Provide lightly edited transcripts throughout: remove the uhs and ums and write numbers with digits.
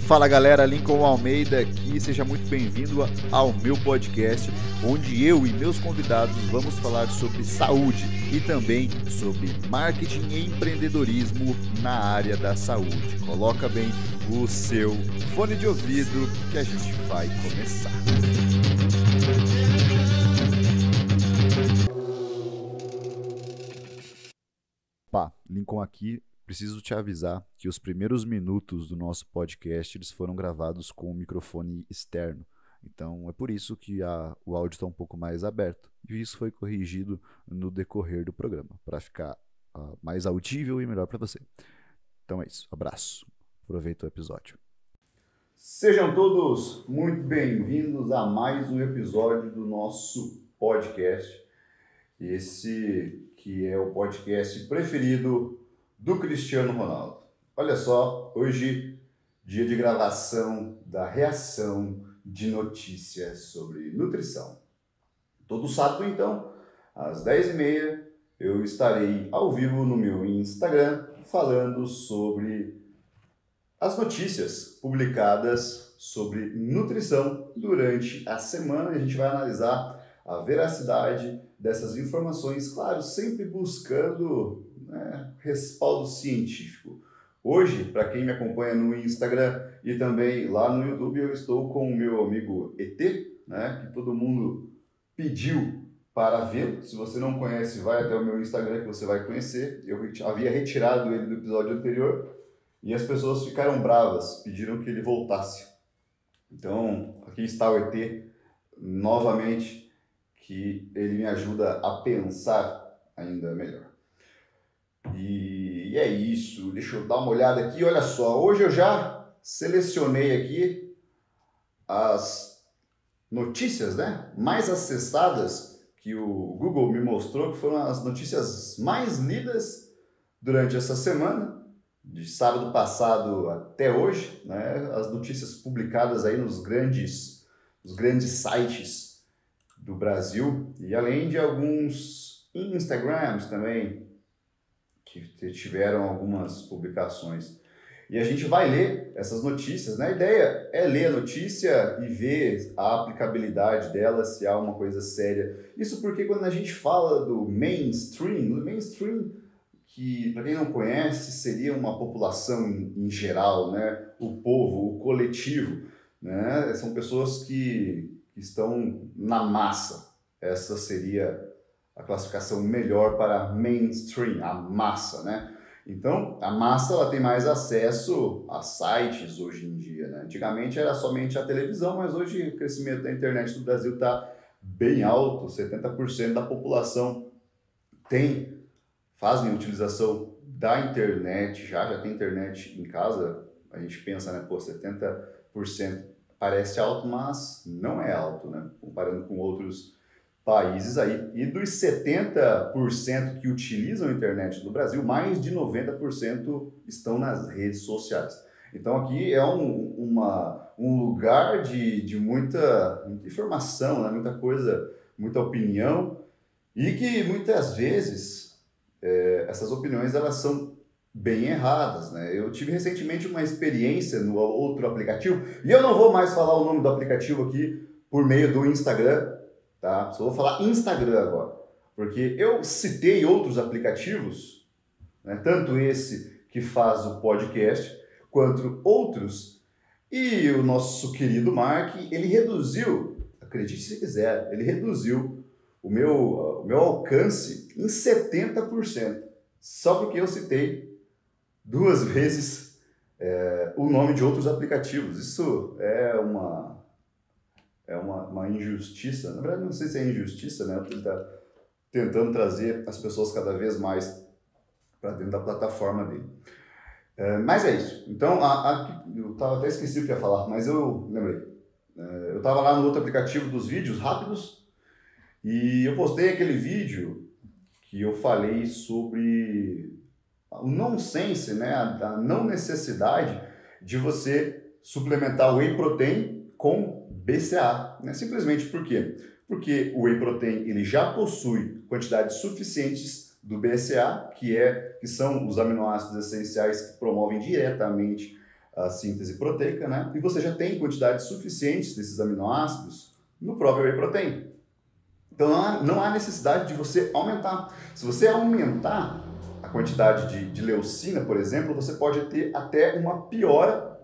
Fala galera, Lincoln Almeida aqui, seja muito bem-vindo ao meu podcast, onde eu e meus convidados vamos falar sobre saúde e também sobre marketing e empreendedorismo na área da saúde. Coloca bem o seu fone de ouvido que a gente vai começar. Lincoln aqui. Preciso te avisar que os primeiros minutos do nosso podcast eles foram gravados com um microfone externo. Então é por isso que o áudio está um pouco mais aberto. E isso foi corrigido no decorrer do programa, para ficar mais audível e melhor para você. Então é isso. Abraço. Aproveita o episódio. Sejam todos muito bem-vindos a mais um episódio do nosso podcast. Esse que é o podcast preferido do Cristiano Ronaldo. Olha só, hoje, dia de gravação da reação de notícias sobre nutrição. Todo sábado, então, às 10h30, eu estarei ao vivo no meu Instagram falando sobre as notícias publicadas sobre nutrição durante a semana. A gente vai analisar a veracidade dessas informações, claro, sempre buscando respaldo científico. Hoje, para quem me acompanha no Instagram e também lá no YouTube, eu estou com o meu amigo ET, que todo mundo pediu para ver. Se você não conhece, vai até o meu Instagram que você vai conhecer. Eu havia retirado ele do episódio anterior e as pessoas ficaram bravas, pediram que ele voltasse. Então, aqui está o ET novamente, que ele me ajuda a pensar ainda melhor. E é isso, deixa eu dar uma olhada aqui, olha só, hoje eu já selecionei aqui as notícias mais acessadas que o Google me mostrou, que foram as notícias mais lidas durante essa semana, de sábado passado até hoje, as notícias publicadas aí nos grandes sites do Brasil, e além de alguns Instagrams também, que tiveram algumas publicações. E a gente vai ler essas notícias, A ideia é ler a notícia e ver a aplicabilidade dela, se há uma coisa séria. Isso porque quando a gente fala do mainstream, que para quem não conhece, seria uma população em geral, O povo, o coletivo, São pessoas que estão na massa. Essa seria a classificação melhor para mainstream, a massa, Então, a massa ela tem mais acesso a sites hoje em dia, Antigamente era somente a televisão, mas hoje o crescimento da internet do Brasil está bem alto, 70% da população fazem utilização da internet, já tem internet em casa. A gente pensa, 70% parece alto, mas não é alto, comparando com outros países aí. E dos 70% que utilizam a internet no Brasil, mais de 90% estão nas redes sociais. Então aqui é um lugar de muita informação, muita coisa, muita opinião, e que muitas vezes essas opiniões elas são bem erradas, Eu tive recentemente uma experiência no outro aplicativo, e eu não vou mais falar o nome do aplicativo aqui por meio do Instagram, Só vou falar Instagram agora, porque eu citei outros aplicativos, tanto esse que faz o podcast, quanto outros, e o nosso querido Mark, ele reduziu, acredite se quiser, ele reduziu o meu alcance em 70%, só porque eu citei 2 vezes o nome de outros aplicativos. Isso é uma injustiça. Na verdade, não sei se é injustiça, Ele está tentando trazer as pessoas cada vez mais para dentro da plataforma dele. Mas é isso. Então, eu até esqueci o que ia falar, mas eu lembrei. Eu estava lá no outro aplicativo dos vídeos rápidos e eu postei aquele vídeo que eu falei sobre o nonsense, a não necessidade de você suplementar o whey protein com BCA, Simplesmente por quê? Porque o whey protein ele já possui quantidades suficientes do BCA, que são os aminoácidos essenciais que promovem diretamente a síntese proteica, né? E você já tem quantidades suficientes desses aminoácidos no próprio whey protein. Então não há necessidade de você aumentar. Se você aumentar a quantidade de leucina, por exemplo, você pode ter até uma piora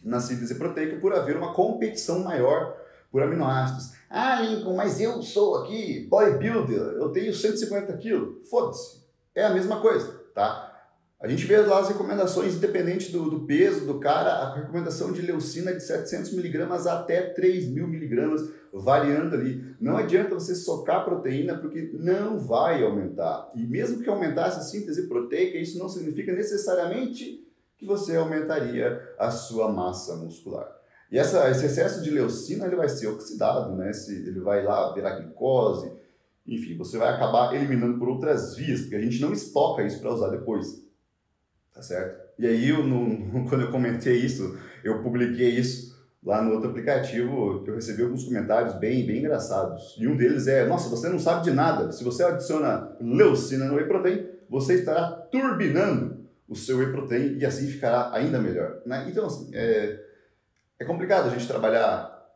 na síntese proteica por haver uma competição maior por aminoácidos. Ah, Lincoln, mas eu sou aqui bodybuilder, eu tenho 150 quilos. Foda-se. É a mesma coisa, tá? A gente vê lá as recomendações, independente do peso do cara, a recomendação de leucina é de 700 miligramas até 3.000 miligramas, variando ali. Não adianta você socar proteína, porque não vai aumentar. E mesmo que aumentasse a síntese proteica, isso não significa necessariamente que você aumentaria a sua massa muscular. E esse excesso de leucina ele vai ser oxidado, né? Ele vai lá virar glicose, enfim, você vai acabar eliminando por outras vias, porque a gente não estoca isso para usar depois. Tá certo? E aí, quando eu comentei isso, eu publiquei isso lá no outro aplicativo, eu recebi alguns comentários bem engraçados. E um deles é, nossa, você não sabe de nada. Se você adiciona leucina no whey protein, você estará turbinando o seu whey protein e assim ficará ainda melhor. Né? Então, assim, é complicado a gente trabalhar,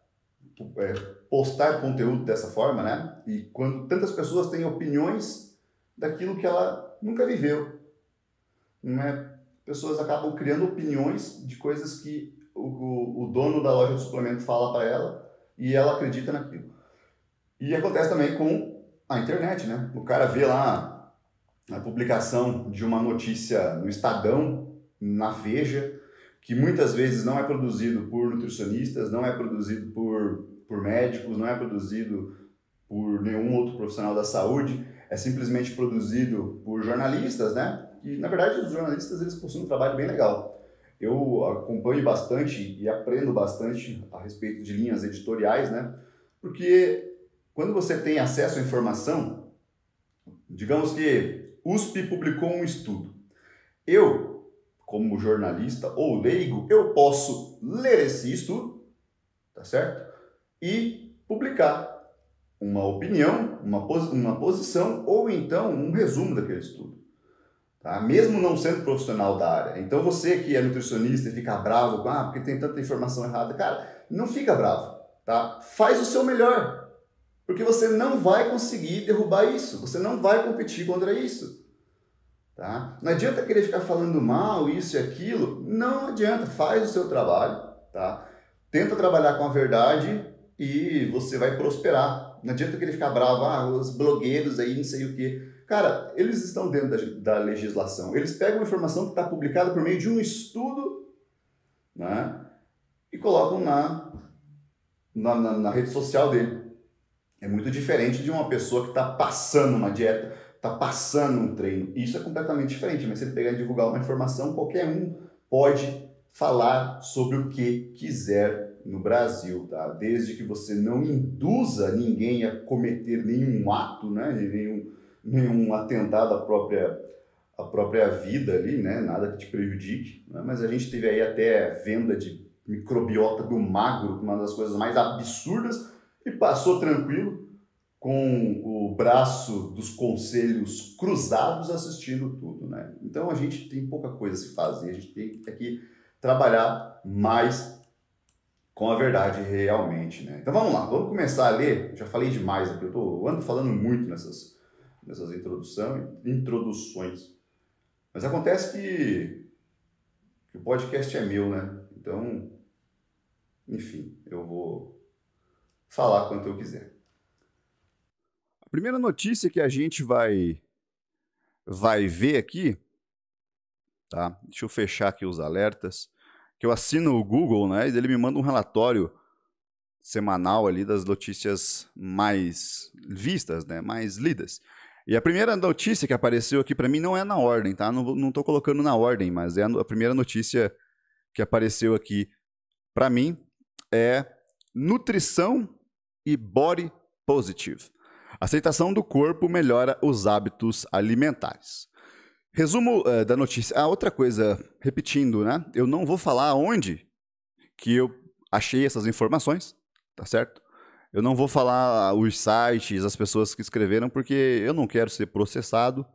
postar conteúdo dessa forma, né? E quando tantas pessoas têm opiniões daquilo que ela nunca viveu. Né? Pessoas acabam criando opiniões de coisas que o dono da loja de suplemento fala para ela e ela acredita naquilo. E acontece também com a internet, né? O cara vê lá a publicação de uma notícia no Estadão, na Veja, que muitas vezes não é produzido por nutricionistas, não é produzido por médicos, não é produzido por nenhum outro profissional da saúde, é simplesmente produzido por jornalistas, né? E, na verdade, os jornalistas eles possuem um trabalho bem legal. Eu acompanho bastante e aprendo bastante a respeito de linhas editoriais, né? Porque quando você tem acesso à informação, digamos que USP publicou um estudo. Eu, como jornalista ou leigo, eu posso ler esse estudo, tá certo? E publicar uma opinião, uma posição ou então um resumo daquele estudo. Tá? Mesmo não sendo profissional da área. Então você que é nutricionista e fica bravo, porque tem tanta informação errada, cara, não fica bravo, tá? Faz o seu melhor, porque você não vai conseguir derrubar isso, você não vai competir contra isso, tá? Não adianta querer ficar falando mal, isso e aquilo, não adianta, faz o seu trabalho, tá? Tenta trabalhar com a verdade e você vai prosperar. Não adianta querer ficar bravo, os blogueiros aí, não sei o quê. Cara, eles estão dentro da legislação. Eles pegam a informação que está publicada por meio de um estudo, né, e colocam na rede social dele. É muito diferente de uma pessoa que está passando uma dieta, está passando um treino. Isso é completamente diferente. Mas se ele pegar e divulgar uma informação, qualquer um pode falar sobre o que quiser no Brasil, tá? Desde que você não induza ninguém a cometer nenhum ato, né, nenhum atentado à própria vida ali, né? Nada que te prejudique, né? Mas a gente teve aí até venda de microbiota do magro, uma das coisas mais absurdas, e passou tranquilo com o braço dos conselhos cruzados assistindo tudo, né? Então a gente tem pouca coisa a se fazer, a gente tem que trabalhar mais com a verdade realmente, né? Então vamos lá, vamos começar a ler. Já falei demais aqui, eu ando falando muito nessas introduções. Mas acontece que o podcast é meu, né? Então, enfim, eu vou falar quanto eu quiser. A primeira notícia que a gente vai ver aqui, tá? Deixa eu fechar aqui os alertas, que eu assino o Google, né? E ele me manda um relatório semanal ali das notícias mais vistas, né? Mais lidas. E a primeira notícia que apareceu aqui para mim não é na ordem, tá? Não tô colocando na ordem, mas é a primeira notícia que apareceu aqui para mim é nutrição e body positive. Aceitação do corpo melhora os hábitos alimentares. Resumo da notícia. Outra coisa, repetindo, né? Eu não vou falar onde que eu achei essas informações, tá certo? Eu não vou falar os sites, as pessoas que escreveram, porque eu não quero ser processado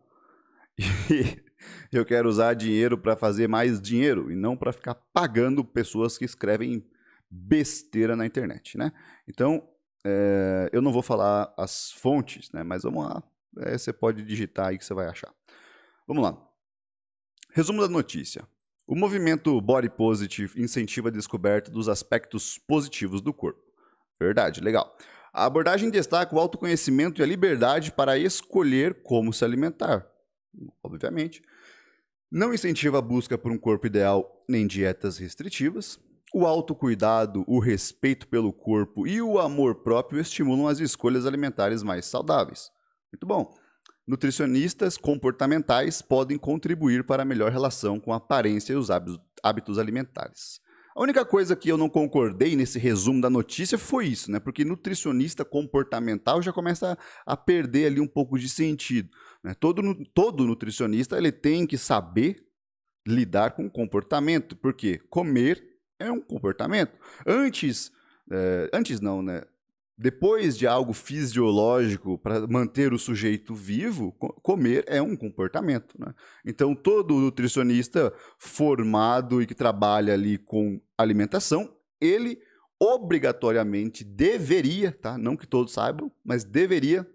Eu quero usar dinheiro para fazer mais dinheiro e não para ficar pagando pessoas que escrevem besteira na internet, né? Então, eu não vou falar as fontes, né? Mas vamos lá. Você pode digitar aí que você vai achar. Vamos lá. Resumo da notícia. O movimento Body Positive incentiva a descoberta dos aspectos positivos do corpo. Verdade, legal. A abordagem destaca o autoconhecimento e a liberdade para escolher como se alimentar. Obviamente. Não incentiva a busca por um corpo ideal nem dietas restritivas. O autocuidado, o respeito pelo corpo e o amor próprio estimulam as escolhas alimentares mais saudáveis. Muito bom. Nutricionistas comportamentais podem contribuir para a melhor relação com a aparência e os hábitos alimentares. A única coisa que eu não concordei nesse resumo da notícia foi isso, né? Porque nutricionista comportamental já começa a perder ali um pouco de sentido, né? Todo nutricionista ele tem que saber lidar com o comportamento, porque comer é um comportamento. Antes não, né? Depois de algo fisiológico para manter o sujeito vivo, comer é um comportamento, né? Então, todo nutricionista formado e que trabalha ali com alimentação, ele obrigatoriamente deveria, tá? Não que todos saibam, mas deveria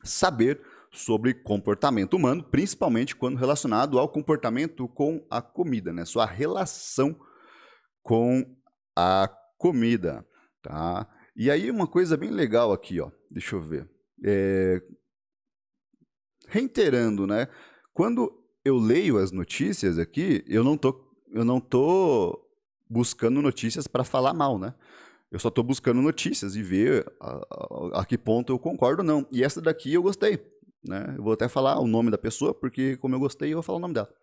saber sobre comportamento humano, principalmente quando relacionado ao comportamento com a comida, né? Sua relação com a comida, tá? E aí uma coisa bem legal aqui, ó, deixa eu ver. Reiterando, né? Quando eu leio as notícias aqui, eu não tô buscando notícias para falar mal, né? Eu só tô buscando notícias e ver a que ponto eu concordo ou não. E essa daqui eu gostei, né? Eu vou até falar o nome da pessoa, porque como eu gostei, eu vou falar o nome dela.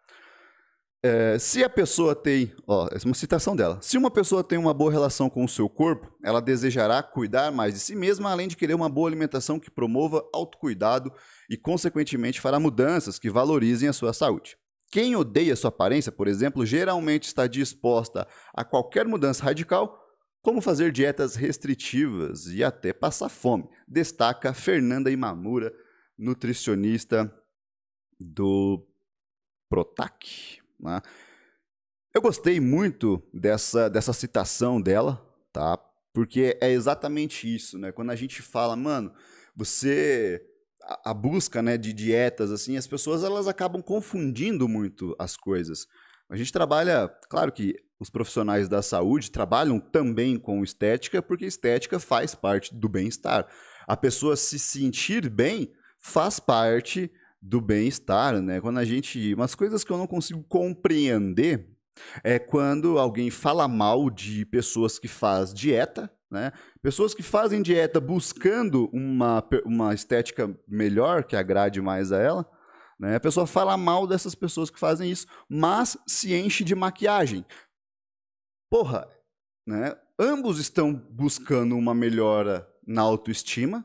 Se a pessoa tem, essa é uma citação dela, se uma pessoa tem uma boa relação com o seu corpo, ela desejará cuidar mais de si mesma, além de querer uma boa alimentação que promova autocuidado e, consequentemente, fará mudanças que valorizem a sua saúde. Quem odeia sua aparência, por exemplo, geralmente está disposta a qualquer mudança radical, como fazer dietas restritivas e até passar fome, destaca Fernanda Imamura, nutricionista do Protac. Né? Eu gostei muito dessa citação dela, tá? Porque é exatamente isso, né? Quando a gente fala, mano, a busca, né, de dietas, assim, as pessoas elas acabam confundindo muito as coisas. A gente trabalha, claro que os profissionais da saúde trabalham também com estética, porque estética faz parte do bem-estar. A pessoa se sentir bem faz parte do bem-estar, né? Umas coisas que eu não consigo compreender é quando alguém fala mal de pessoas que fazem dieta, né? Pessoas que fazem dieta buscando uma estética melhor, que agrade mais a ela, né? A pessoa fala mal dessas pessoas que fazem isso, mas se enche de maquiagem. Porra, né? Ambos estão buscando uma melhora na autoestima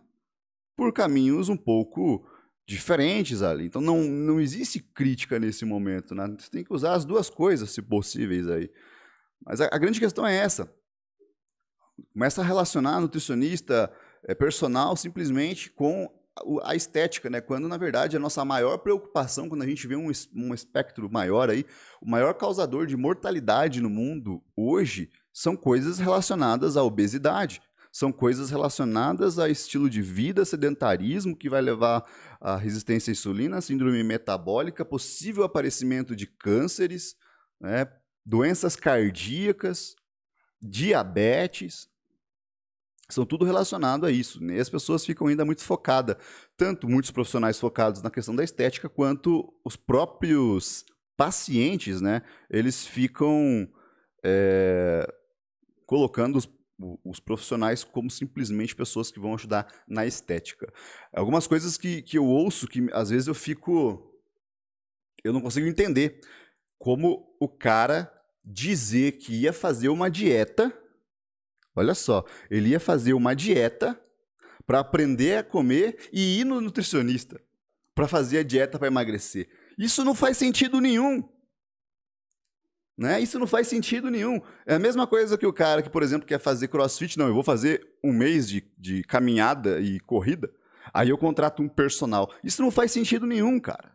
por caminhos um pouco diferentes ali. Então não existe crítica nesse momento, né? Você tem que usar as duas coisas, se possíveis aí. Mas a grande questão é essa. Começa a relacionar nutricionista personal simplesmente com a estética, né? Quando, na verdade, a nossa maior preocupação, quando a gente vê um espectro maior aí, o maior causador de mortalidade no mundo hoje são coisas relacionadas à obesidade. São coisas relacionadas a estilo de vida, sedentarismo, que vai levar à resistência à insulina, síndrome metabólica, possível aparecimento de cânceres, né, doenças cardíacas, diabetes. São tudo relacionado a isso, né? E as pessoas ficam ainda muito focadas, tanto muitos profissionais focados na questão da estética, quanto os próprios pacientes, né? Eles ficam colocando os profissionais como simplesmente pessoas que vão ajudar na estética. Algumas coisas que eu ouço que às vezes eu não consigo entender. Como o cara dizer que ia fazer uma dieta, olha só, ele ia fazer uma dieta para aprender a comer e ir no nutricionista para fazer a dieta para emagrecer. Isso não faz sentido nenhum. Né? Isso não faz sentido nenhum. É a mesma coisa que o cara que, por exemplo, quer fazer crossfit. Não, eu vou fazer um mês de caminhada e corrida, aí eu contrato um personal. Isso não faz sentido nenhum, cara.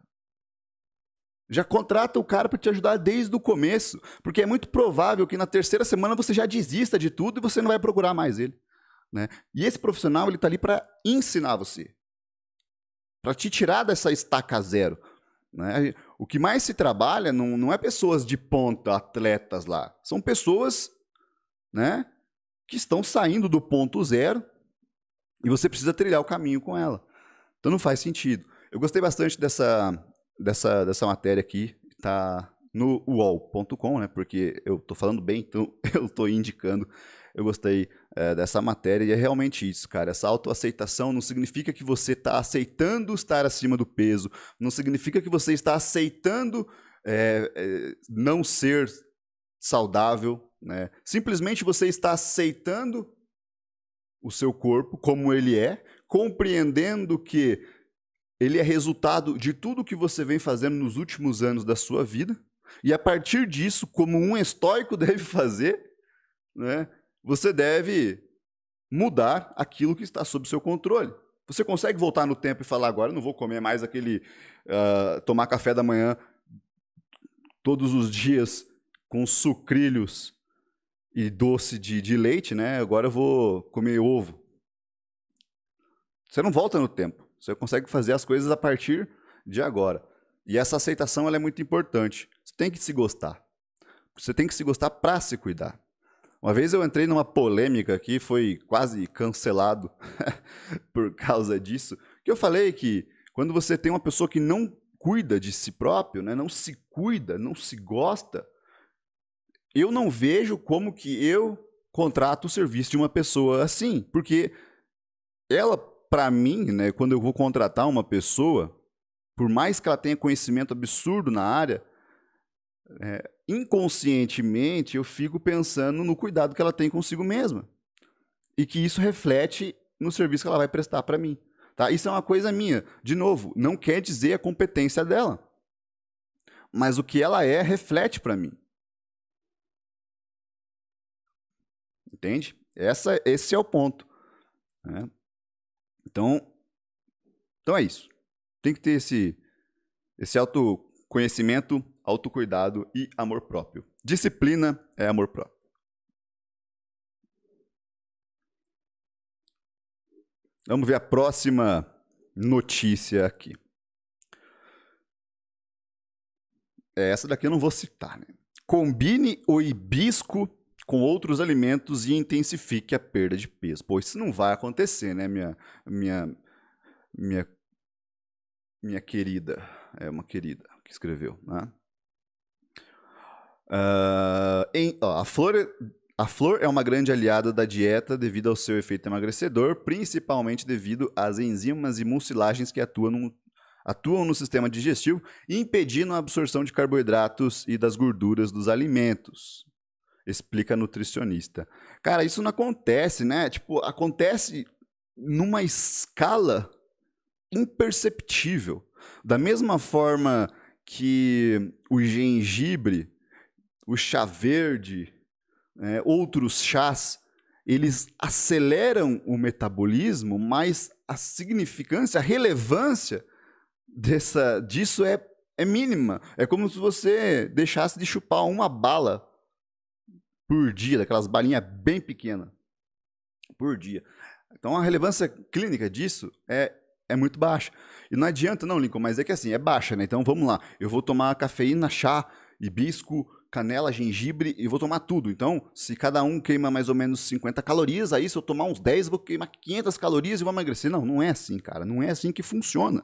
Já contrata o cara para te ajudar desde o começo, porque é muito provável que na terceira semana você já desista de tudo e você não vai procurar mais ele, né? E esse profissional, ele tá ali para ensinar você, para te tirar dessa estaca zero, né? O que mais se trabalha não é pessoas de ponta, atletas lá, são pessoas, né, que estão saindo do ponto zero e você precisa trilhar o caminho com ela. Então não faz sentido. Eu gostei bastante dessa matéria aqui, tá no uol.com, né? Porque eu tô falando bem, então eu tô indicando. Eu gostei dessa matéria e é realmente isso, cara. Essa autoaceitação não significa que você está aceitando estar acima do peso, não significa que você está aceitando não ser saudável, né? Simplesmente você está aceitando o seu corpo como ele é, compreendendo que ele é resultado de tudo que você vem fazendo nos últimos anos da sua vida, e a partir disso, como um estoico deve fazer, né, você deve mudar aquilo que está sob seu controle. Você consegue voltar no tempo e falar, agora eu não vou comer mais tomar café da manhã todos os dias com sucrilhos e doce de leite, né? Agora eu vou comer ovo. Você não volta no tempo. Você consegue fazer as coisas a partir de agora. E essa aceitação ela é muito importante. Você tem que se gostar. Você tem que se gostar para se cuidar. Uma vez eu entrei numa polêmica aqui, foi quase cancelado por causa disso, que eu falei que quando você tem uma pessoa que não cuida de si próprio, né, não se cuida, não se gosta, eu não vejo como que eu contrato o serviço de uma pessoa assim, porque ela, para mim, né, quando eu vou contratar uma pessoa, por mais que ela tenha conhecimento absurdo na área, inconscientemente eu fico pensando no cuidado que ela tem consigo mesma e que isso reflete no serviço que ela vai prestar para mim. Tá? Isso é uma coisa minha. De novo, não quer dizer a competência dela, mas o que ela é reflete para mim. Entende? Esse é o ponto. Né? Então é isso. Tem que ter esse autoconhecimento, autocuidado e amor próprio. Disciplina é amor próprio. Vamos ver a próxima notícia aqui. Essa daqui eu não vou citar, né? Combine o hibisco com outros alimentos e intensifique a perda de peso. Pô, isso não vai acontecer, né, minha querida. É uma querida que escreveu, né? A flor é uma grande aliada da dieta devido ao seu efeito emagrecedor, principalmente devido às enzimas e mucilagens que atuam no sistema digestivo, impedindo a absorção de carboidratos e das gorduras dos alimentos, explica a nutricionista. Cara, isso não acontece, né? Tipo, acontece numa escala imperceptível. Da mesma forma que o gengibre, o chá verde, outros chás, eles aceleram o metabolismo, mas a significância, a relevância disso é mínima. É como se você deixasse de chupar uma bala por dia, daquelas balinhas bem pequenas por dia. Então a relevância clínica disso é muito baixa. E não adianta, não, Lincoln, mas é que assim, é baixa, né? Então vamos lá, eu vou tomar cafeína, chá, hibisco, canela, gengibre e vou tomar tudo. Então, se cada um queima mais ou menos 50 calorias, aí se eu tomar uns 10, eu vou queimar 500 calorias e vou emagrecer. Não, não é assim, cara. Não é assim que funciona.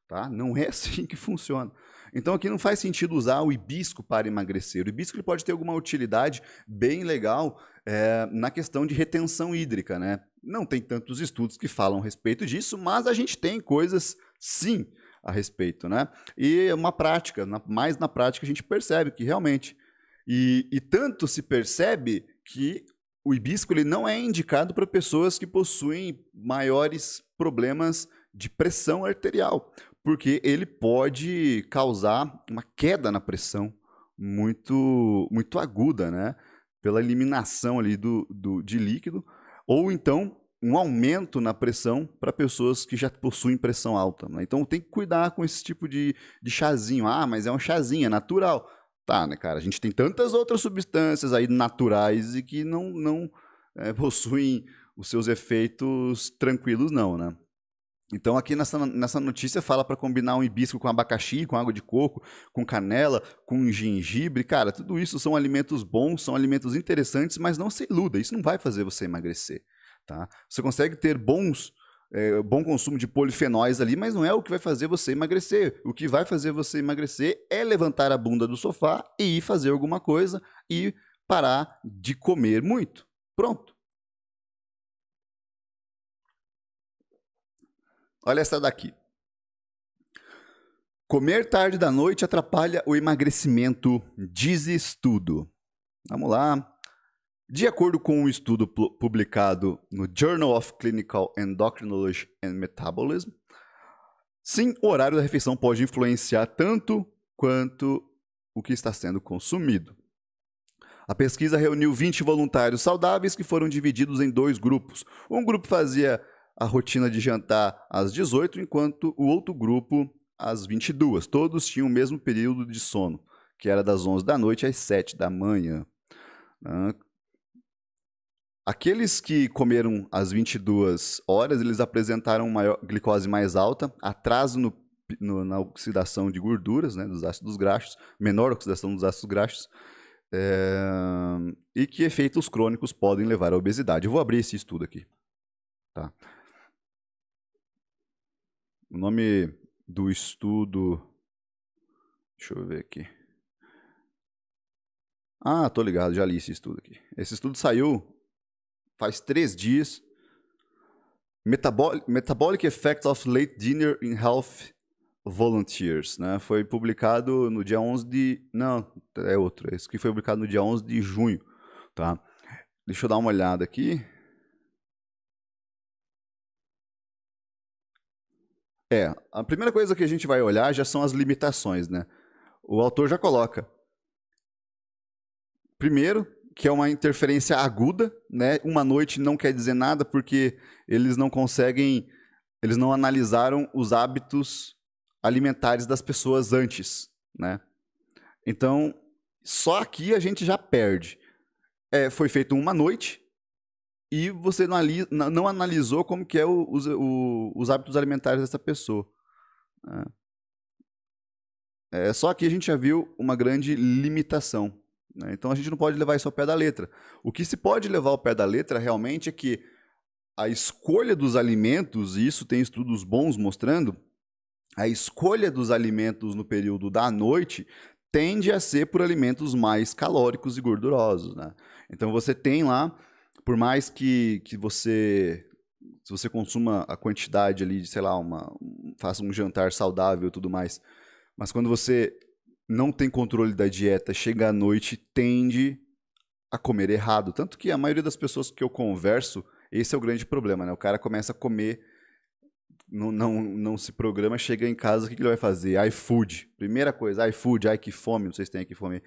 Tá? Não é assim que funciona. Então aqui não faz sentido usar o hibisco para emagrecer. O hibisco ele pode ter alguma utilidade bem legal na questão de retenção hídrica, né? Não tem tantos estudos que falam a respeito disso, mas a gente tem coisas sim a respeito, né? E uma prática, mais na prática a gente percebe que realmente, e tanto se percebe que o hibisco ele não é indicado para pessoas que possuem maiores problemas de pressão arterial, porque ele pode causar uma queda na pressão muito, muito aguda, né? Pela eliminação ali de líquido, ou então um aumento na pressão para pessoas que já possuem pressão alta, né? Então tem que cuidar com esse tipo de chazinho. Ah, mas é um chazinho, é natural. Tá, né, cara? A gente tem tantas outras substâncias aí naturais e que não possuem os seus efeitos tranquilos, não, né? Então aqui nessa notícia fala para combinar um hibisco com abacaxi, com água de coco, com canela, com gengibre. Cara, tudo isso são alimentos bons, são alimentos interessantes, mas não se iluda, isso não vai fazer você emagrecer, tá? Você consegue ter bom consumo de polifenóis ali, mas não é o que vai fazer você emagrecer. O que vai fazer você emagrecer é levantar a bunda do sofá e ir fazer alguma coisa e parar de comer muito. Pronto. Olha essa daqui. Comer tarde da noite atrapalha o emagrecimento, diz estudo. Vamos lá. De acordo com um estudo publicado no Journal of Clinical Endocrinology and Metabolism, sim, o horário da refeição pode influenciar tanto quanto o que está sendo consumido. A pesquisa reuniu 20 voluntários saudáveis que foram divididos em 2 grupos. Um grupo fazia a rotina de jantar às 18, enquanto o outro grupo às 22. Todos tinham o mesmo período de sono, que era das 11 da noite às 7 da manhã. Aqueles que comeram às 22 horas, eles apresentaram maior glicose mais alta, atraso na oxidação de gorduras, né, dos ácidos graxos, menor oxidação dos ácidos graxos, e que efeitos crônicos podem levar à obesidade. Eu vou abrir esse estudo aqui. Tá? O nome do estudo... Deixa eu ver aqui. Ah, tô ligado, já li esse estudo aqui. Esse estudo saiu faz 3 dias. Metabolic Effects of Late Dinner in Health Volunteers, né? Foi publicado no dia 11 de... Não, é outro. Esse que foi publicado no dia 11 de junho, tá? Deixa eu dar uma olhada aqui. A primeira coisa que a gente vai olhar já são as limitações, né? O autor já coloca. Primeiro, que é uma interferência aguda, né? Uma noite não quer dizer nada porque eles não analisaram os hábitos alimentares das pessoas antes, né? Então, só aqui a gente já perde. Foi feito uma noite e você não analisou como que é os hábitos alimentares dessa pessoa. Só aqui a gente já viu uma grande limitação, né? Então a gente não pode levar isso ao pé da letra. O que se pode levar ao pé da letra realmente é que a escolha dos alimentos, e isso tem estudos bons mostrando, a escolha dos alimentos no período da noite tende a ser por alimentos mais calóricos e gordurosos, né? Então você tem lá, por mais que se você consuma a quantidade ali de, sei lá, faça um jantar saudável e tudo mais, mas quando você não tem controle da dieta, chega à noite, tende a comer errado. Tanto que a maioria das pessoas que eu converso, esse é o grande problema, né? O cara começa a comer, não se programa, chega em casa, o que ele vai fazer? iFood. Primeira coisa, iFood, ai que fome, não sei se tem aqui fome.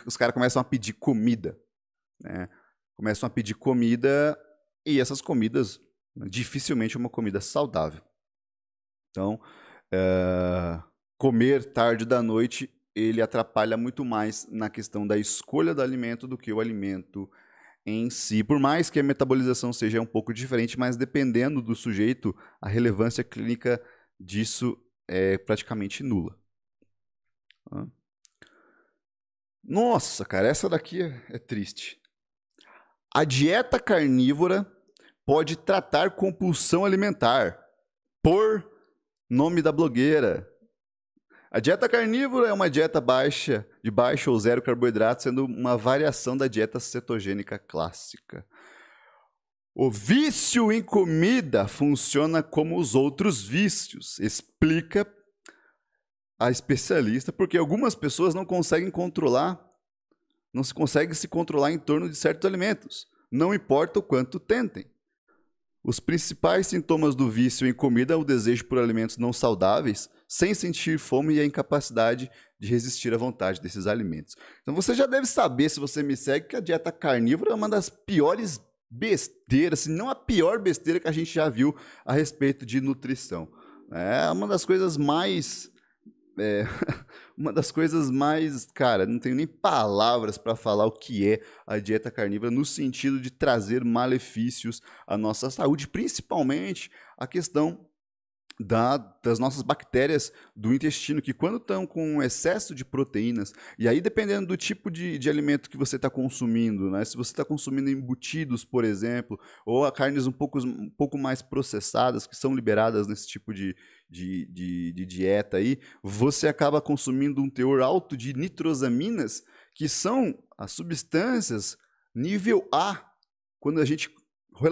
Os caras começam a pedir comida, né? Começam a pedir comida e essas comidas, dificilmente é uma comida saudável. Então, comer tarde da noite, ele atrapalha muito mais na questão da escolha do alimento do que o alimento em si. Por mais que a metabolização seja um pouco diferente, mas dependendo do sujeito, a relevância clínica disso é praticamente nula. Nossa, cara, essa daqui é triste. A dieta carnívora pode tratar compulsão alimentar. Por nome da blogueira. A dieta carnívora é uma dieta de baixo ou zero carboidrato, sendo uma variação da dieta cetogênica clássica. O vício em comida funciona como os outros vícios, explica a especialista, porque algumas pessoas não conseguem se controlar em torno de certos alimentos, não importa o quanto tentem. Os principais sintomas do vício em comida é o desejo por alimentos não saudáveis, sem sentir fome e a incapacidade de resistir à vontade desses alimentos. Então você já deve saber, se você me segue, que a dieta carnívora é uma das piores besteira, se não a pior besteira que a gente já viu a respeito de nutrição. É uma das coisas mais... É, uma das coisas mais... Cara, não tenho nem palavras para falar o que é a dieta carnívora no sentido de trazer malefícios à nossa saúde, principalmente a questão das nossas bactérias do intestino, que quando estão com excesso de proteínas, e aí dependendo do tipo de alimento que você está consumindo, né? Se você está consumindo embutidos, por exemplo, ou a carnes um pouco mais processadas, que são liberadas nesse tipo de dieta aí, você acaba consumindo um teor alto de nitrosaminas, que são as substâncias nível A, quando a gente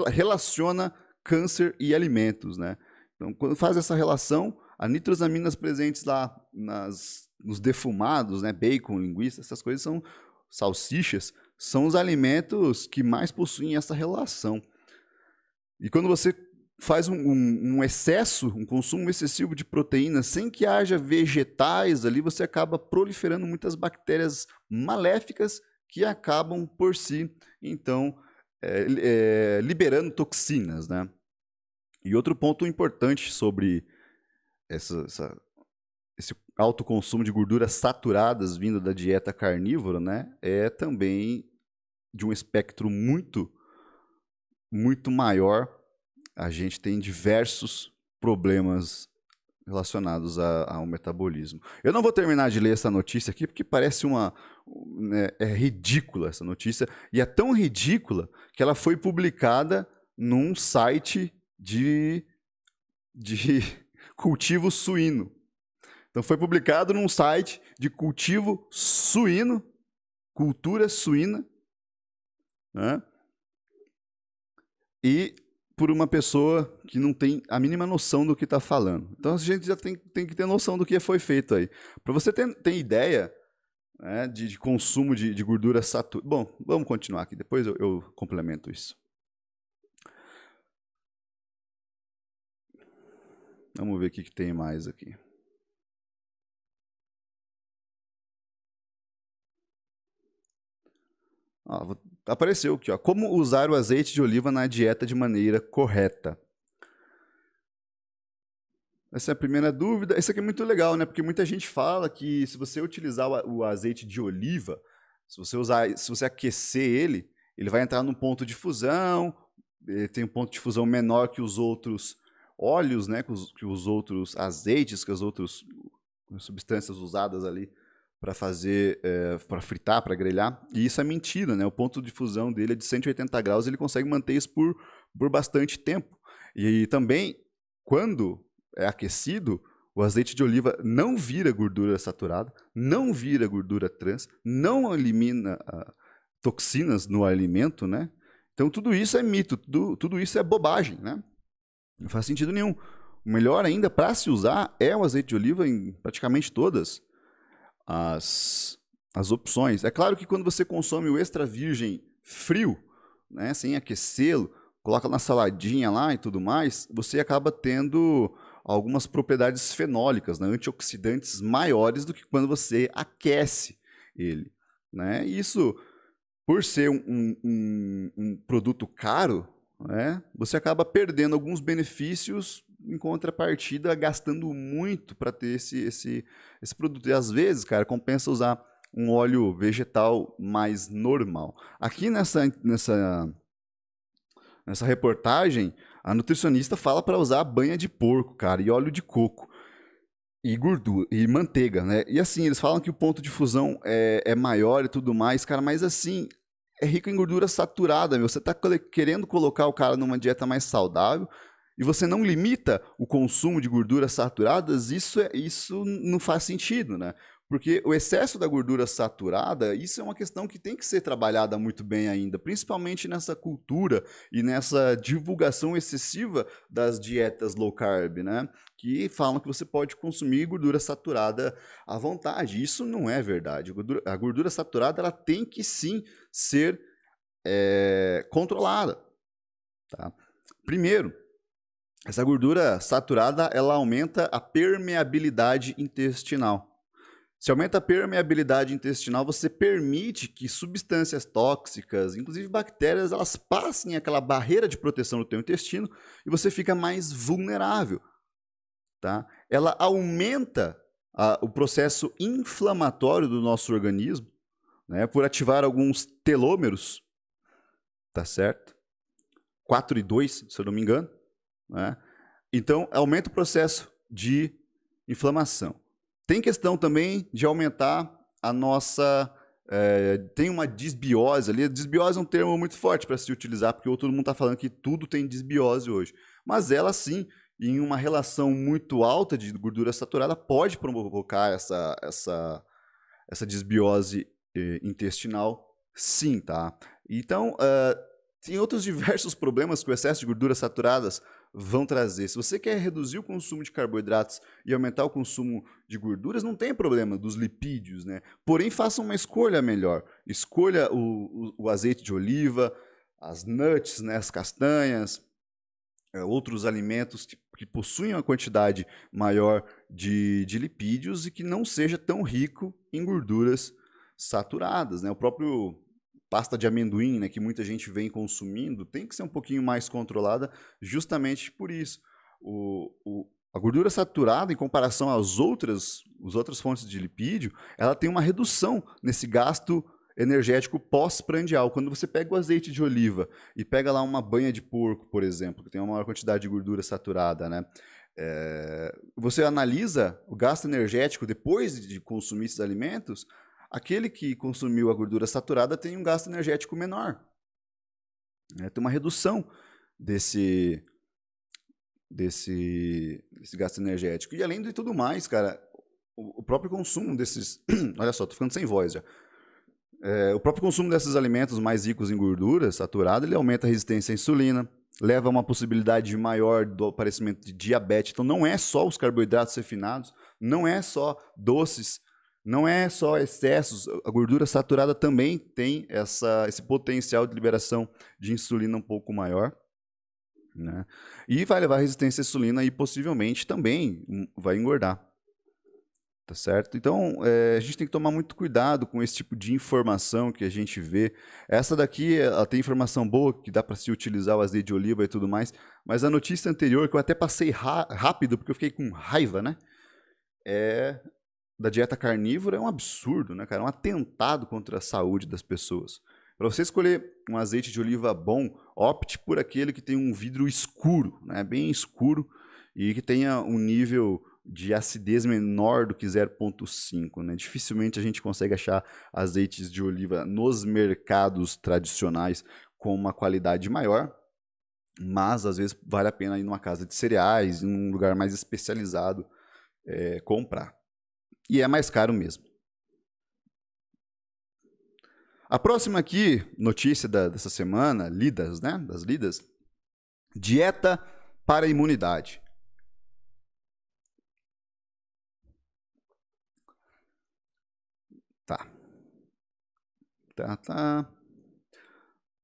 relaciona câncer e alimentos, né? Então, quando faz essa relação, as nitrosaminas presentes lá nos defumados, né, bacon, linguiça, essas coisas são salsichas, são os alimentos que mais possuem essa relação. E quando você faz um excesso, um consumo excessivo de proteína, sem que haja vegetais ali, você acaba proliferando muitas bactérias maléficas que acabam por si, então, liberando toxinas, né? E outro ponto importante sobre esse alto consumo de gorduras saturadas vindo da dieta carnívora, né, é também de um espectro muito, muito maior. A gente tem diversos problemas relacionados ao metabolismo. Eu não vou terminar de ler essa notícia aqui, porque parece é ridícula essa notícia, e é tão ridícula que ela foi publicada num site de cultivo suíno. Então foi publicado num site de cultivo suíno, cultura suína, né? E por uma pessoa que não tem a mínima noção do que está falando. Então a gente já tem que ter noção do que foi feito aí. Para você ter ideia, né, de consumo de gordura saturada. Bom, vamos continuar aqui, depois eu complemento isso. Vamos ver o que tem mais aqui. Apareceu aqui, ó. Como usar o azeite de oliva na dieta de maneira correta. Essa é a primeira dúvida. Isso aqui é muito legal, né? Porque muita gente fala que se você utilizar o azeite de oliva, se você aquecer ele vai entrar num ponto de fusão, ele tem um ponto de fusão menor que os outros óleos, né? Que os outros azeites, que as outras substâncias usadas ali para fazer, para fritar, para grelhar. E isso é mentira, né? O ponto de fusão dele é de 180 graus, ele consegue manter isso por bastante tempo. E também, quando é aquecido, o azeite de oliva não vira gordura saturada, não vira gordura trans, não elimina toxinas no alimento, né? Então tudo isso é mito, tudo isso é bobagem, né? Não faz sentido nenhum. O melhor ainda para se usar é o azeite de oliva em praticamente todas as opções. É claro que quando você consome o extra virgem frio, né, sem aquecê-lo, coloca na saladinha lá e tudo mais, você acaba tendo algumas propriedades fenólicas, né, antioxidantes maiores do que quando você aquece ele, né? Isso, por ser um produto caro, né, você acaba perdendo alguns benefícios em contrapartida, gastando muito para ter esse produto. E às vezes, cara, compensa usar um óleo vegetal mais normal. Aqui nessa reportagem, a nutricionista fala para usar banha de porco, cara, e óleo de coco. E gordura, e manteiga, né? E assim, eles falam que o ponto de fusão é maior e tudo mais, cara, mas assim, é rico em gordura saturada, meu. Você tá querendo colocar o cara numa dieta mais saudável e você não limita o consumo de gorduras saturadas, isso não faz sentido, né? Porque o excesso da gordura saturada, isso é uma questão que tem que ser trabalhada muito bem ainda, principalmente nessa cultura e nessa divulgação excessiva das dietas low carb, né? Que falam que você pode consumir gordura saturada à vontade. Isso não é verdade. A gordura saturada ela tem que sim ser controlada, tá? Primeiro, essa gordura saturada ela aumenta a permeabilidade intestinal. Se aumenta a permeabilidade intestinal, você permite que substâncias tóxicas, inclusive bactérias, elas passem aquela barreira de proteção do teu intestino e você fica mais vulnerável, tá? Ela aumenta o processo inflamatório do nosso organismo, né, por ativar alguns telômeros, tá certo? 4 e 2, se eu não me engano, né? Então, aumenta o processo de inflamação. Tem questão também de aumentar a nossa... tem uma disbiose ali. Disbiose é um termo muito forte para se utilizar, porque todo mundo está falando que tudo tem disbiose hoje. Mas ela, sim, em uma relação muito alta de gordura saturada, pode provocar essa disbiose intestinal, sim, tá? Então, tem outros diversos problemas que o excesso de gorduras saturadas vão trazer. Se você quer reduzir o consumo de carboidratos e aumentar o consumo de gorduras, não tem problema dos lipídios, né? Porém, faça uma escolha melhor. Escolha o azeite de oliva, as nuts, né, as castanhas, outros alimentos que possuem uma quantidade maior de lipídios e que não seja tão rico em gorduras saturadas, né? O próprio pasta de amendoim, né, que muita gente vem consumindo, tem que ser um pouquinho mais controlada justamente por isso. A gordura saturada, em comparação às outras fontes de lipídio, ela tem uma redução nesse gasto energético pós-prandial. Quando você pega o azeite de oliva e pega lá uma banha de porco, por exemplo, que tem uma maior quantidade de gordura saturada, né? Você analisa o gasto energético depois de consumir esses alimentos, aquele que consumiu a gordura saturada tem um gasto energético menor. Tem uma redução desse gasto energético. E além de tudo mais, cara, o próprio consumo desses... Olha só, tô ficando sem voz já. O próprio consumo desses alimentos mais ricos em gordura saturada, ele aumenta a resistência à insulina, leva a uma possibilidade maior do aparecimento de diabetes. Então não é só os carboidratos refinados, não é só doces, não é só excessos. A gordura saturada também tem esse potencial de liberação de insulina um pouco maior, né? E vai levar a resistência à insulina e possivelmente também vai engordar. Tá certo? Então, a gente tem que tomar muito cuidado com esse tipo de informação que a gente vê. Essa daqui, ela tem informação boa, que dá para se utilizar o azeite de oliva e tudo mais, mas a notícia anterior, que eu até passei rápido, porque eu fiquei com raiva, né? Da dieta carnívora, é um absurdo, né, cara? É um atentado contra a saúde das pessoas. Para você escolher um azeite de oliva bom, opte por aquele que tem um vidro escuro, né? Bem escuro, e que tenha um nível de acidez menor do que 0,5, né? Dificilmente a gente consegue achar azeites de oliva nos mercados tradicionais com uma qualidade maior, mas às vezes vale a pena ir numa casa de cereais, em um lugar mais especializado, comprar. E é mais caro mesmo. A próxima aqui, notícia dessa semana, das lidas, dieta para a imunidade. Tá.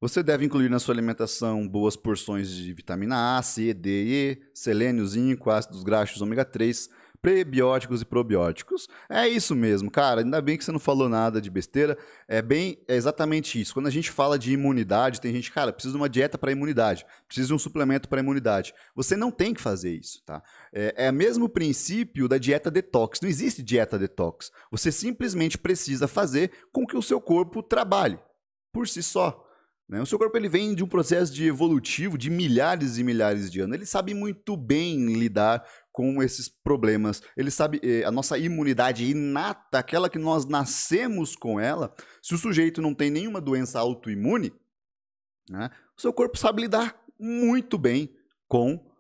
Você deve incluir na sua alimentação boas porções de vitamina A, C, D e E, selênio, zinco, ácidos graxos ômega 3, prebióticos e probióticos. É isso mesmo, cara. Ainda bem que você não falou nada de besteira. É exatamente isso. Quando a gente fala de imunidade, tem gente, cara, precisa de uma dieta para imunidade, precisa de um suplemento para imunidade. Você não tem que fazer isso, tá? É o mesmo princípio da dieta detox. Não existe dieta detox. Você simplesmente precisa fazer com que o seu corpo trabalhe por si só. O seu corpo ele vem de um processo de evolutivo de milhares e milhares de anos. Ele sabe muito bem lidar com esses problemas. Ele sabe a nossa imunidade inata, aquela que nós nascemos com ela. Se o sujeito não tem nenhuma doença autoimune, né, o seu corpo sabe lidar muito bem com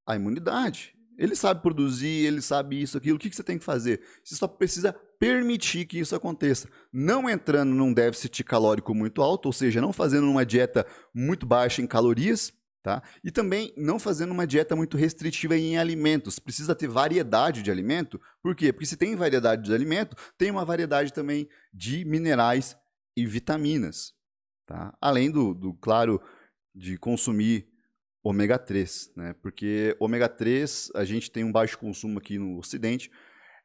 a imunidade. Ele sabe produzir, ele sabe isso, aquilo. O que você tem que fazer? Você só precisa permitir que isso aconteça. Não entrando num déficit calórico muito alto, ou seja, não fazendo uma dieta muito baixa em calorias, tá? E também não fazendo uma dieta muito restritiva em alimentos. Precisa ter variedade de alimento. Por quê? Porque se tem variedade de alimento, tem uma variedade também de minerais e vitaminas, tá? Além claro, de consumir ômega 3, né? Porque ômega 3 a gente tem um baixo consumo aqui no Ocidente,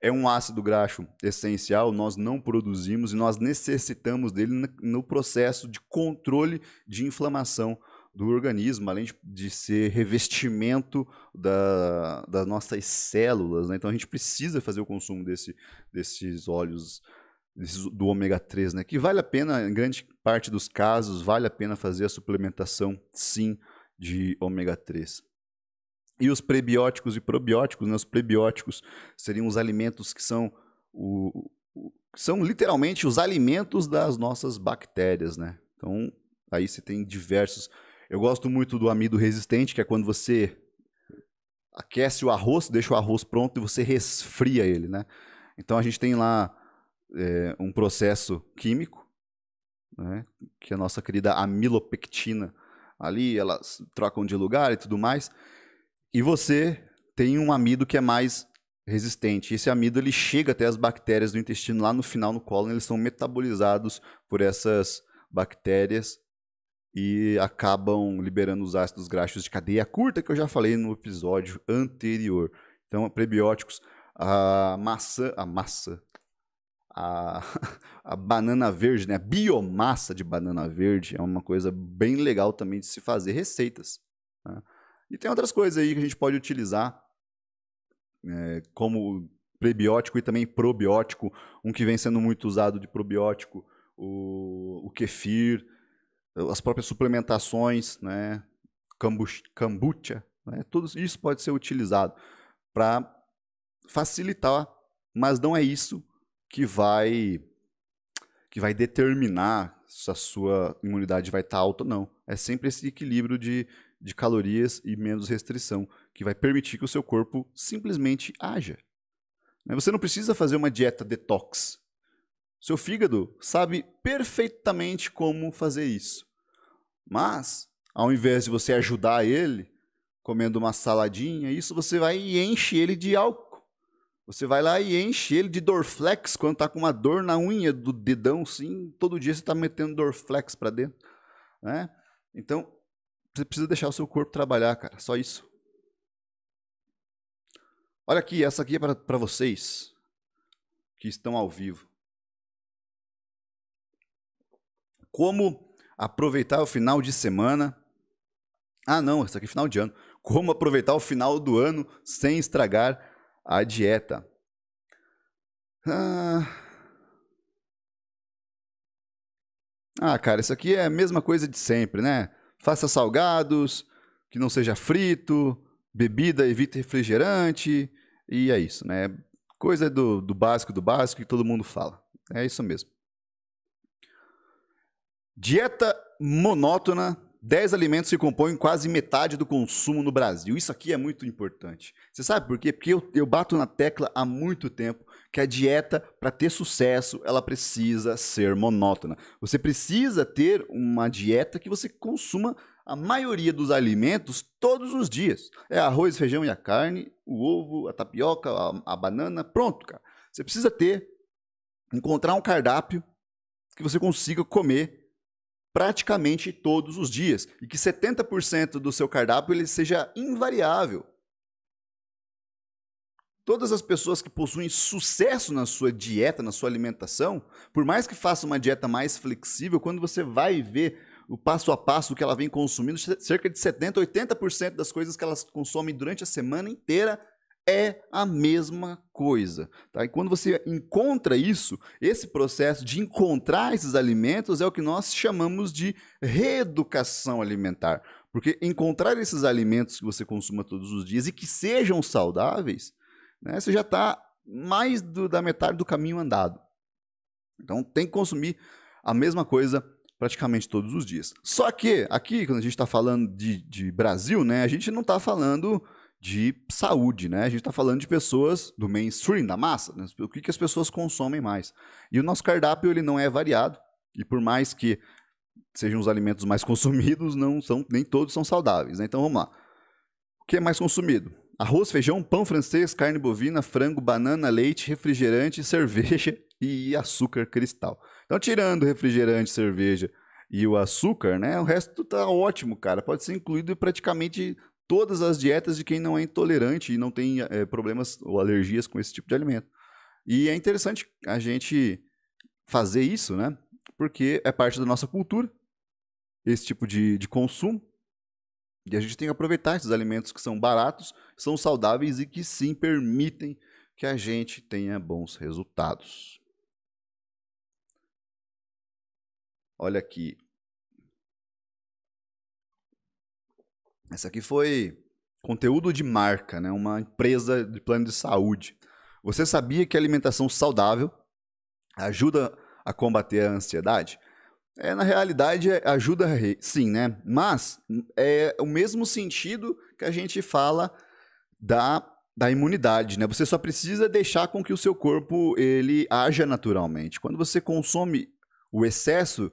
é um ácido graxo essencial, nós não produzimos e nós necessitamos dele no processo de controle de inflamação do organismo, além de ser revestimento das nossas células, né? Então a gente precisa fazer o consumo desses óleos do ômega 3, né? Que vale a pena, em grande parte dos casos, vale a pena fazer a suplementação, sim, de ômega 3. E os prebióticos e probióticos, né? Os prebióticos seriam os alimentos que são são literalmente os alimentos das nossas bactérias, né? Então, aí você tem diversos. Eu gosto muito do amido resistente, que é quando você aquece o arroz, deixa o arroz pronto e você resfria ele, né? Então a gente tem lá um processo químico, né? Que a nossa querida amilopectina ali, elas trocam de lugar e tudo mais. E você tem um amido que é mais resistente. Esse amido ele chega até as bactérias do intestino lá no final, no cólon, eles são metabolizados por essas bactérias e acabam liberando os ácidos graxos de cadeia curta, que eu já falei no episódio anterior. Então, prebióticos, a banana verde, né? A biomassa de banana verde é uma coisa bem legal também de se fazer receitas, né? E tem outras coisas aí que a gente pode utilizar, como prebiótico e também probiótico. Um que vem sendo muito usado de probiótico, o kefir, as próprias suplementações, né? Kombucha, né? Tudo isso pode ser utilizado para facilitar, mas não é isso que vai determinar se a sua imunidade vai estar alta ou não. É sempre esse equilíbrio de calorias e menos restrição, que vai permitir que o seu corpo simplesmente haja. Você não precisa fazer uma dieta detox. Seu fígado sabe perfeitamente como fazer isso. Mas, ao invés de você ajudar ele, comendo uma saladinha, isso você vai e enche ele de álcool. Você vai lá e enche ele de Dorflex quando está com uma dor na unha do dedão, sim, todo dia você está metendo Dorflex para dentro, né? Então, você precisa deixar o seu corpo trabalhar, cara, só isso. Olha aqui, essa aqui é para vocês que estão ao vivo. Como aproveitar o final de semana. Ah, não, essa aqui é final de ano. Como aproveitar o final do ano sem estragar a dieta. Cara, isso aqui é a mesma coisa de sempre, né? Faça salgados, que não seja frito, bebida, evite refrigerante, e é isso, né? Coisa do básico que todo mundo fala. É isso mesmo. Dieta monótona. 10 alimentos que compõem quase metade do consumo no Brasil. Isso aqui é muito importante. Você sabe por quê? Porque eu bato na tecla há muito tempo que a dieta, para ter sucesso, ela precisa ser monótona. Você precisa ter uma dieta que você consuma a maioria dos alimentos todos os dias. É arroz, feijão e a carne, o ovo, a tapioca, a banana, pronto, cara. Você precisa encontrar um cardápio que você consiga comer praticamente todos os dias, e que 70% do seu cardápio ele seja invariável. Todas as pessoas que possuem sucesso na sua dieta, na sua alimentação, por mais que façam uma dieta mais flexível, quando você vai ver o passo a passo que ela vem consumindo, cerca de 70%, 80% das coisas que elas consomem durante a semana inteira é a mesma coisa, tá? E quando você encontra isso, esse processo de encontrar esses alimentos é o que nós chamamos de reeducação alimentar. Porque encontrar esses alimentos que você consuma todos os dias e que sejam saudáveis, né, você já está mais da metade do caminho andado. Então tem que consumir a mesma coisa praticamente todos os dias. Só que aqui, quando a gente está falando de Brasil, né, a gente não está falando de saúde, né? A gente está falando de pessoas do mainstream, da massa, né? O que as pessoas consomem mais. E o nosso cardápio ele não é variado, e por mais que sejam os alimentos mais consumidos, nem todos são saudáveis, né? Então vamos lá. O que é mais consumido? Arroz, feijão, pão francês, carne bovina, frango, banana, leite, refrigerante, cerveja e açúcar cristal. Então, tirando o refrigerante, cerveja e o açúcar, né? O resto tá ótimo, cara. Pode ser incluído em praticamente todas as dietas de quem não é intolerante e não tem problemas ou alergias com esse tipo de alimento. E é interessante a gente fazer isso, né? Porque é parte da nossa cultura, esse tipo de consumo. E a gente tem que aproveitar esses alimentos que são baratos, são saudáveis e que sim permitem que a gente tenha bons resultados. Olha aqui. Essa aqui foi conteúdo de marca, né? Uma empresa de plano de saúde. Você sabia que a alimentação saudável ajuda a combater a ansiedade? Na realidade, ajuda sim, né? Mas é o mesmo sentido que a gente fala da imunidade, né? Você só precisa deixar com que o seu corpo ele haja naturalmente. Quando você consome o excesso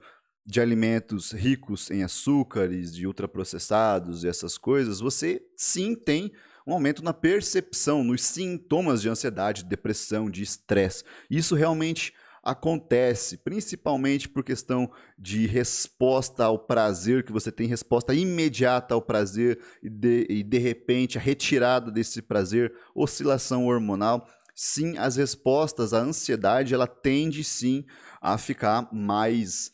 de alimentos ricos em açúcares, de ultraprocessados e essas coisas, você sim tem um aumento na percepção, nos sintomas de ansiedade, de depressão, de estresse. Isso realmente acontece, principalmente por questão de resposta ao prazer, que você tem resposta imediata ao prazer e de repente a retirada desse prazer, oscilação hormonal. Sim, as respostas à ansiedade, ela tende sim a ficar mais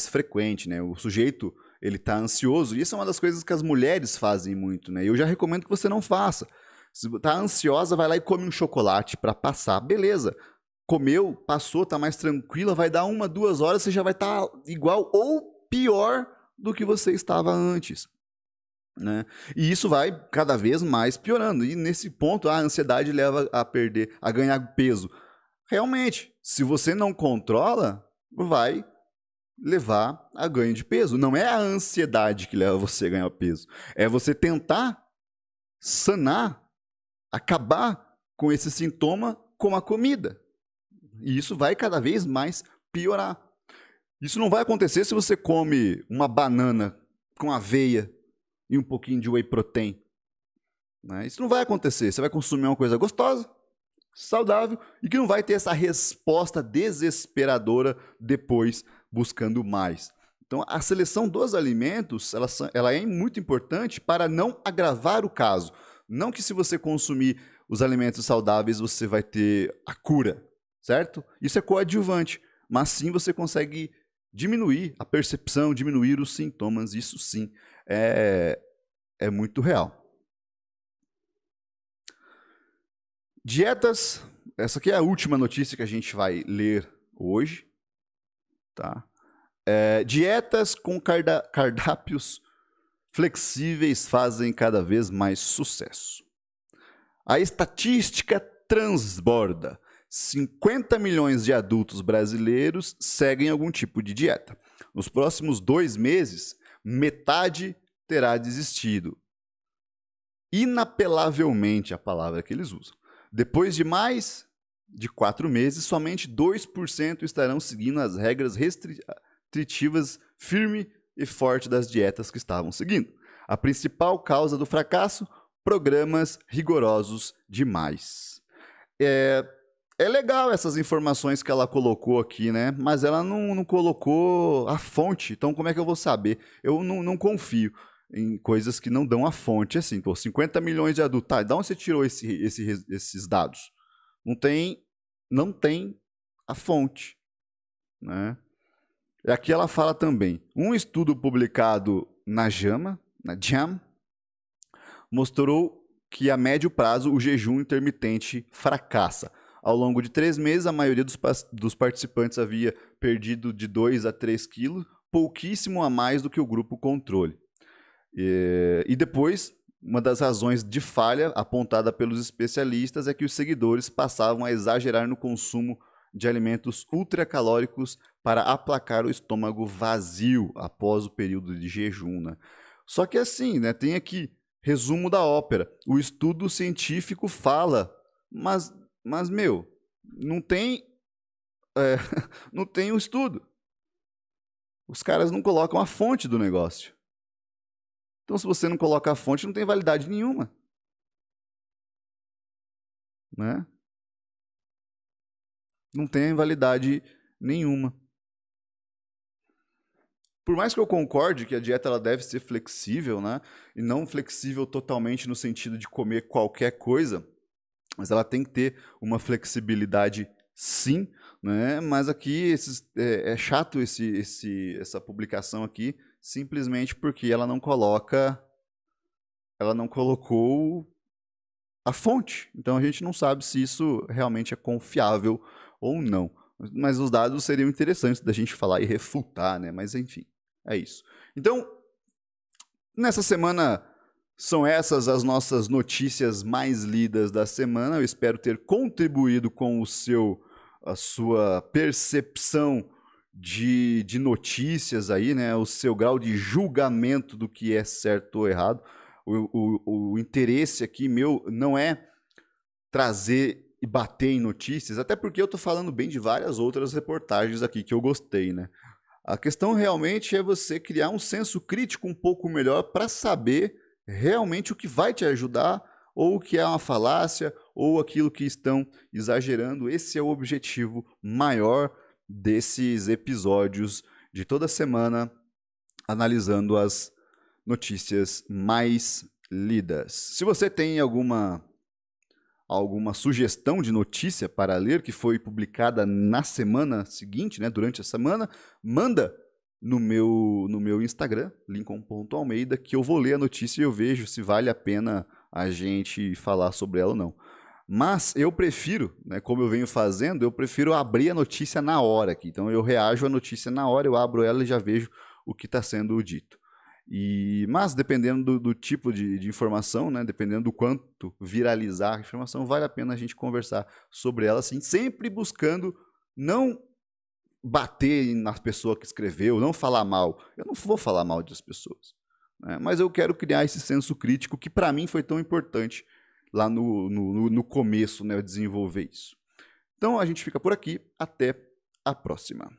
frequente, né? O sujeito, ele tá ansioso, e isso é uma das coisas que as mulheres fazem muito, né? Eu já recomendo que você não faça. Se tá ansiosa, vai lá e come um chocolate para passar, beleza. Comeu, passou, tá mais tranquila, vai dar 1, 2 horas, você já vai estar igual ou pior do que você estava antes, né? E isso vai cada vez mais piorando. E nesse ponto, a ansiedade leva a ganhar peso. Realmente, se você não controla, vai levar a ganho de peso. Não é a ansiedade que leva você a ganhar peso. É você tentar sanar, acabar com esse sintoma com a comida. E isso vai cada vez mais piorar. Isso não vai acontecer se você come uma banana com aveia e um pouquinho de whey protein, né? Isso não vai acontecer. Você vai consumir uma coisa gostosa, saudável e que não vai ter essa resposta desesperadora depois buscando mais. Então, a seleção dos alimentos ela é muito importante para não agravar o caso. Não que se você consumir os alimentos saudáveis você vai ter a cura, certo? Isso é coadjuvante, mas sim você consegue diminuir a percepção, diminuir os sintomas. Isso sim é muito real. Dietas, essa aqui é a última notícia que a gente vai ler hoje, tá? Dietas com cardápios flexíveis fazem cada vez mais sucesso. A estatística transborda. 50 milhões de adultos brasileiros seguem algum tipo de dieta. Nos próximos 2 meses, metade terá desistido. Inapelavelmente a palavra que eles usam. Depois de mais de 4 meses, somente 2% estarão seguindo as regras restritivas firme e forte das dietas que estavam seguindo. A principal causa do fracasso, programas rigorosos demais. É legal essas informações que ela colocou aqui, né? Mas ela não colocou a fonte, então como é que eu vou saber? Eu não confio em coisas que não dão a fonte, assim. Pô, 50 milhões de adultos. Tá, de onde você tirou esses dados? Não tem a fonte, né? E aqui ela fala também, um estudo publicado na JAMA, mostrou que a médio prazo o jejum intermitente fracassa. Ao longo de 3 meses, a maioria dos participantes havia perdido de 2 a 3 quilos, pouquíssimo a mais do que o grupo controle. E depois, uma das razões de falha apontada pelos especialistas é que os seguidores passavam a exagerar no consumo de alimentos ultracalóricos para aplacar o estômago vazio após o período de jejum, né? Só que assim, né, tem aqui, resumo da ópera, o estudo científico fala, mas meu, não tem não tem um estudo. Os caras não colocam a fonte do negócio. Então, se você não coloca a fonte, não tem validade nenhuma, né? Não tem validade nenhuma. Por mais que eu concorde que a dieta ela deve ser flexível, né? E não flexível totalmente no sentido de comer qualquer coisa, mas ela tem que ter uma flexibilidade sim, né? Mas aqui é chato essa publicação aqui, simplesmente porque ela não colocou a fonte. Então a gente não sabe se isso realmente é confiável ou não. Mas os dados seriam interessantes da gente falar e refutar, né? Mas enfim, é isso. Então, nessa semana são essas as nossas notícias mais lidas da semana. Eu espero ter contribuído com a sua percepção de notícias aí, né? O seu grau de julgamento do que é certo ou errado. O interesse aqui meu não é trazer e bater em notícias, até porque eu estou falando bem de várias outras reportagens aqui que eu gostei, né? A questão realmente é você criar um senso crítico um pouco melhor para saber realmente o que vai te ajudar, ou o que é uma falácia, ou aquilo que estão exagerando. Esse é o objetivo maior desses episódios de toda semana, analisando as notícias mais lidas. Se você tem alguma sugestão de notícia para ler que foi publicada na semana seguinte, né, durante a semana, manda no meu Instagram, lincoln.almeida, que eu vou ler a notícia e eu vejo se vale a pena a gente falar sobre ela ou não. Mas eu prefiro, né, como eu venho fazendo, eu prefiro abrir a notícia na hora aqui. Então eu reajo à notícia na hora, eu abro ela e já vejo o que está sendo dito. Mas dependendo do tipo de informação, né, dependendo do quanto viralizar a informação, vale a pena a gente conversar sobre ela, assim, sempre buscando não bater na pessoa que escreveu, não falar mal. Eu não vou falar mal das pessoas, né, mas eu quero criar esse senso crítico que para mim foi tão importante lá no começo, né, desenvolver isso. Então a gente fica por aqui, até a próxima.